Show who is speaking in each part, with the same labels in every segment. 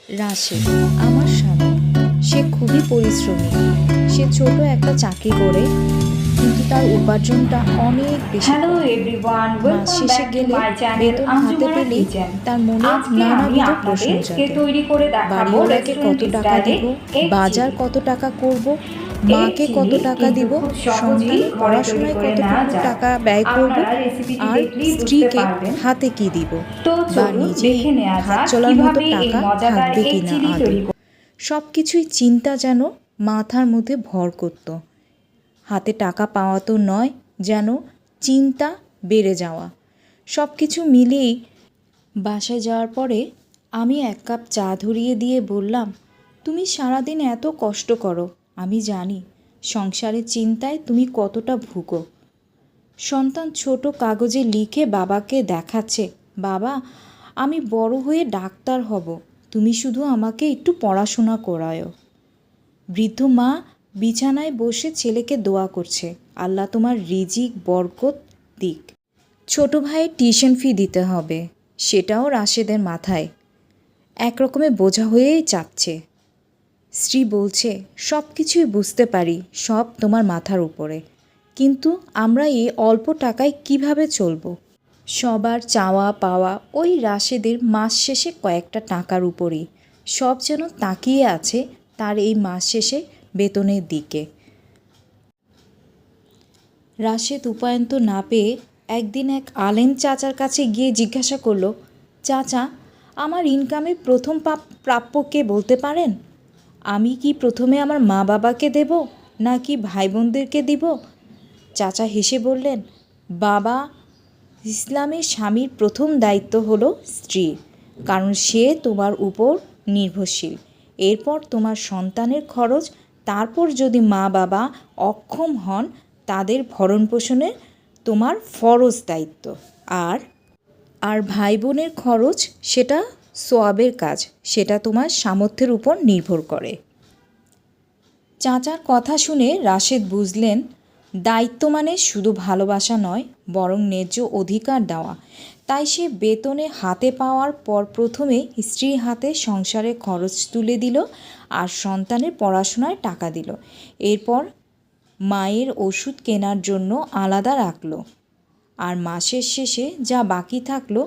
Speaker 1: রাশেদ আমার স্বামী, সে খুবই পরিশ্রমী। সে ছোট একটা চাকরি করে, কিন্তু তার উপার্জনটা অনেক বেশি
Speaker 2: হ্যালো
Speaker 1: কম।
Speaker 2: এভরিওয়ান,
Speaker 1: মাস
Speaker 2: ওয়েলকাম
Speaker 1: শেষে
Speaker 2: ব্যাক টু
Speaker 1: গেলে
Speaker 2: মাই চ্যানেল
Speaker 1: বেতন হাতে
Speaker 2: আঞ্জুমারা
Speaker 1: পেলেই
Speaker 2: কিচেন।
Speaker 1: তার মনে
Speaker 2: আজকে আমি
Speaker 1: নানাবিধ প্রশ্ন
Speaker 2: আপনাদেরকে
Speaker 1: জাগে।
Speaker 2: তৈরি করে দেখাবো
Speaker 1: বাড়িওয়ালাকে কত
Speaker 2: রেস্টুরেন্ট
Speaker 1: টাকা
Speaker 2: স্টাইলে
Speaker 1: দিব,
Speaker 2: এগ
Speaker 1: বাজার
Speaker 2: চিলি।
Speaker 1: কত টাকা করব,
Speaker 2: এগ
Speaker 1: মাকে কত
Speaker 2: চিলি
Speaker 1: টাকা
Speaker 2: কিন্তু
Speaker 1: দিব,
Speaker 2: খুব সহজেই
Speaker 1: সন্তানের
Speaker 2: ঘরে তৈরি
Speaker 1: পড়াশোনায়
Speaker 2: করে নেওয়া
Speaker 1: কতটুকু
Speaker 2: যায়।
Speaker 1: টাকা ব্যয় করব,
Speaker 2: আপনারা রেসিপিটি
Speaker 1: আর
Speaker 2: দেখলেই বুঝতে
Speaker 1: স্ত্রীকে
Speaker 2: পারবেন।
Speaker 1: হাতে কি দিব,
Speaker 2: তো
Speaker 1: বা
Speaker 2: চলুন
Speaker 1: নিজেই
Speaker 2: দেখে নেওয়া
Speaker 1: হাত
Speaker 2: যাক
Speaker 1: চলার মতো
Speaker 2: কিভাবে এই
Speaker 1: টাকা
Speaker 2: মজাদার
Speaker 1: থাকবে
Speaker 2: এগ
Speaker 1: কিনা
Speaker 2: চিলি
Speaker 1: আদৌ।
Speaker 2: তৈরি
Speaker 1: সব কিছুই চিন্তা যেন মাথার মধ্যে ভর করত। হাতে টাকা পাওয়া তো নয়, যেন চিন্তা বেড়ে যাওয়া। সব কিছু মিলিয়েই বাসায় যাওয়ার পরে আমি এক কাপ চা ধরিয়ে দিয়ে বললাম, তুমি সারাদিন এত কষ্ট করো, আমি জানি সংসারের চিন্তায় তুমি কতটা ভুগো। সন্তান ছোট কাগজে লিখে বাবাকে দেখাচ্ছে, বাবা আমি বড় হয়ে ডাক্তার হব, তুমি শুধু আমাকে একটু পড়াশোনা করায়ো। বৃদ্ধ মা বিছানায় বসে ছেলেকে দোয়া করছে, আল্লাহ তোমার রিজিক বরকত দিক। ছোট ভাইয়ের টিউশন ফি দিতে হবে, সেটাও রাশেদের মাথায় একরকমের বোঝা হয়েই চাপছে। স্ত্রী বলছে, সব কিছুই বুঝতে পারি, সব তোমার মাথার উপরে, কিন্তু আমরা এই অল্প টাকায় কিভাবে চলবো? সবার চাওয়া পাওয়া ওই রাশেদের মাস শেষে কয়েকটা টাকার উপরেই। সব যেন তাকিয়ে আছে তার এই মাস শেষে বেতনের দিকে। রাশেদ উপায়ন্ত না পেয়ে একদিন এক আলেম চাচার কাছে গিয়ে জিজ্ঞাসা করলো, চাচা আমার ইনকামের প্রথম প্রাপ্যকে বলতে পারেন? আমি কি প্রথমে আমার মা বাবাকে দেব, নাকি ভাই বোনদেরকে দিব? চাচা হেসে বললেন, বাবা, ইসলামের স্বামীর প্রথম দায়িত্ব হলো স্ত্রীর, কারণ সে তোমার উপর নির্ভরশীল। এরপর তোমার সন্তানের খরচ, তারপর যদি মা বাবা অক্ষম হন তাদের ভরণ পোষণের তোমার ফরজ দায়িত্ব। আর আর ভাই বোনের খরচ, সেটা সোয়াবের কাজ, সেটা তোমার সামর্থ্যের উপর নির্ভর করে। চাচার কথা শুনে রাশেদ বুঝলেন, দায়িত্ব মানে শুধু ভালোবাসা নয়, বরং ন্যায্য অধিকার দেওয়া। তাই সে বেতনে হাতে পাওয়ার পর প্রথমে স্ত্রীর হাতে সংসারের খরচ তুলে দিল আর সন্তানের পড়াশোনায় টাকা দিল। এরপর মায়ের ওষুধ কেনার জন্য আলাদা রাখল, আর মাসের শেষে যা বাকি থাকলো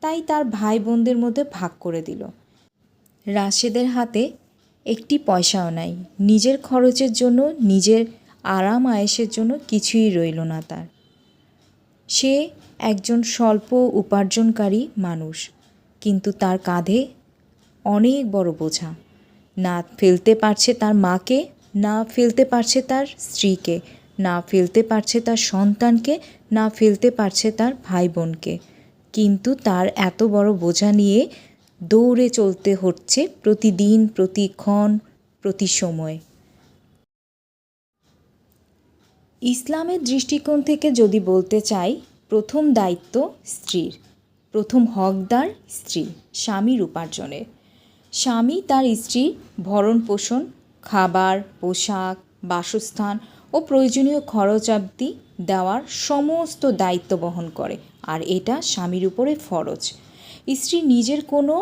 Speaker 1: তাই তার ভাই বোনদের মধ্যে ভাগ করে দিল। রাশেদের হাতে একটি পয়সাও নাই, নিজের খরচের জন্য, নিজের আরাম আয়েশের জন্য কিছুই রইল না তার। সে একজন স্বল্প উপার্জনকারী মানুষ, কিন্তু তার কাঁধে অনেক বড় বোঝা। না ফেলতে পারছে তার মাকে, না ফেলতে পারছে তার স্ত্রীকে, না ফেলতে পারছে তার সন্তানকে, না ফেলতে পারছে তার ভাই বোনকে। কিন্তু তার এত বড় বোঝা নিয়ে দৌড়ে চলতে হচ্ছে প্রতিদিন, প্রতিক্ষণ, প্রতি সময়। ইসলামের দৃষ্টিকোণ থেকে যদি বলতে চাই, প্রথম দায়িত্ব স্ত্রীর, প্রথম হকদার স্ত্রী স্বামীর উপার্জনের। স্বামী তার স্ত্রীর ভরণ পোষণ, খাবার, পোশাক, বাসস্থান ও প্রয়োজনীয় খরচাবদি দেওয়ার সমস্ত দায়িত্ব বহন করে, আর এটা স্বামীর উপরে ফরজ। স্ত্রীর নিজের কোনো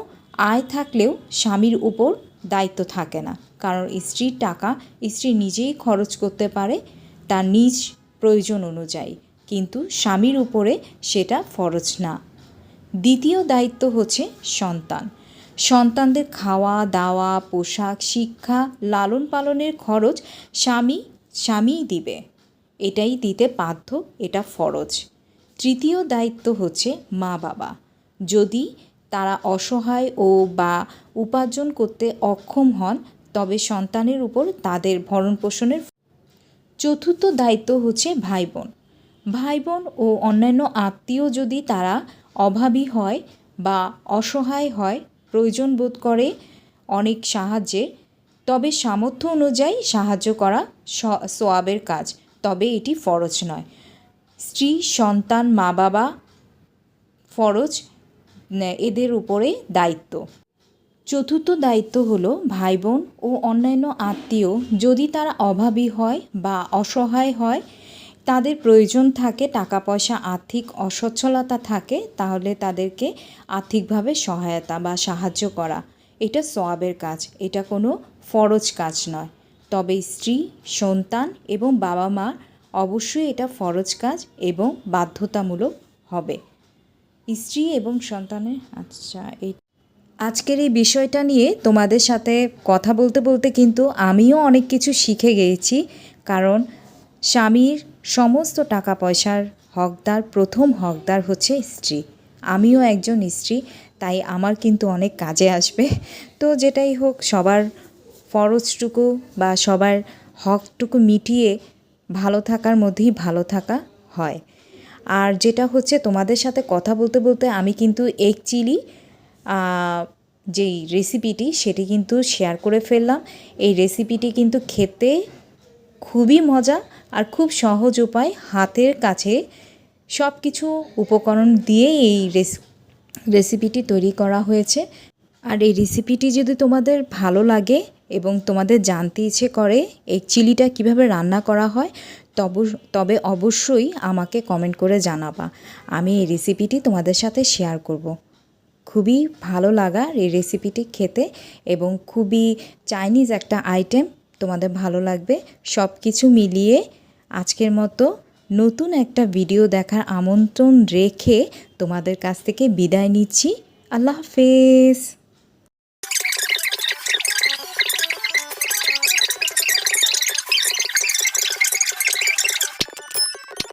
Speaker 1: আয় থাকলেও স্বামীর উপর দায়িত্ব থাকে না, কারণ স্ত্রীর টাকা স্ত্রী নিজেই খরচ করতে পারে তার নিজ প্রয়োজন অনুযায়ী, কিন্তু স্বামীর উপরে সেটা ফরজ না। দ্বিতীয় দায়িত্ব হচ্ছে সন্তান। সন্তানদের খাওয়া দাওয়া, পোশাক, শিক্ষা, লালন পালনের খরচ স্বামীই দিবে, এটাই দিতে বাধ্য, এটা ফরজ। তৃতীয় দায়িত্ব হচ্ছে মা বাবা। যদি তারা অসহায় বা উপার্জন করতে অক্ষম হন, তবে সন্তানের উপর তাদের ভরণ পোষণের। চতুর্থ দায়িত্ব হচ্ছে ভাই বোন। ভাই বোন ও অন্যান্য আত্মীয় যদি তারা অভাবী হয় বা অসহায় হয়, প্রয়োজন বোধ করে অনেক সাহায্যের, তবে সামর্থ্য অনুযায়ী সাহায্য করা সোয়াবের কাজ, তবে এটি ফরজ নয়। স্ত্রী, সন্তান, মা বাবা ফরজ, এদের উপরে দায়িত্ব। চতুর্থ দায়িত্ব হলো ভাই বোন ও অন্যান্য আত্মীয় যদি তারা অভাবী হয় বা অসহায় হয়, তাদের প্রয়োজন থাকে টাকা পয়সা, আর্থিক অসচ্ছলতা থাকে, তাহলে তাদেরকে আর্থিকভাবে সহায়তা বা সাহায্য করা, এটা সওয়াবের কাজ, এটা কোনো ফরজ কাজ নয়। তবে স্ত্রী, সন্তান এবং বাবা মা অবশ্যই এটা ফরজ কাজ এবং বাধ্যতামূলক হবে। স্ত্রী এবং সন্তানের আজকের এই বিষয়টা নিয়ে তোমাদের সাথে কথা বলতে বলতে কিন্তু আমিও অনেক কিছু শিখে গিয়েছি। কারণ স্বামীর সমস্ত টাকা পয়সার হকদার, প্রথম হকদার হচ্ছে স্ত্রী। আমিও একজন স্ত্রী, তাই আমার কিন্তু অনেক কাজে আসবে। তো যেটাই হোক, সবার ফরজটুকু বা সবার হকটুকু মিটিয়ে ভালো থাকার মধ্যেই ভালো থাকা হয়। আর যেটা হচ্ছে, তোমাদের সাথে কথা বলতে বলতে আমি কিন্তু এগ চিলি যেই রেসিপিটি সেটি কিন্তু শেয়ার করে ফেললাম। এই রেসিপিটি কিন্তু খেতে খুবই মজা আর খুব সহজ উপায়, হাতের কাছে সব কিছু উপকরণ দিয়ে এই রেসিপিটি তৈরি করা হয়েছে। আর এই রেসিপিটি যদি তোমাদের ভালো লাগে এবং তোমাদের জানতে ইচ্ছে করে এগ চিলিটা কীভাবে রান্না করা হয়, তবে অবশ্যই আমাকে কমেন্ট করে জানাবা। আমি এই রেসিপিটি তোমাদের সাথে শেয়ার করব। খুবই ভালো লাগা এই রেসিপিটি খেতে এবং খুবই চাইনিজ একটা আইটেম, তোমাদের ভালো লাগবে। সব কিছু মিলিয়ে আজকের মতো নতুন একটা ভিডিও দেখার আমন্ত্রণ রেখে তোমাদের কাছ থেকে বিদায় নিচ্ছি। আল্লাহ হাফেজ।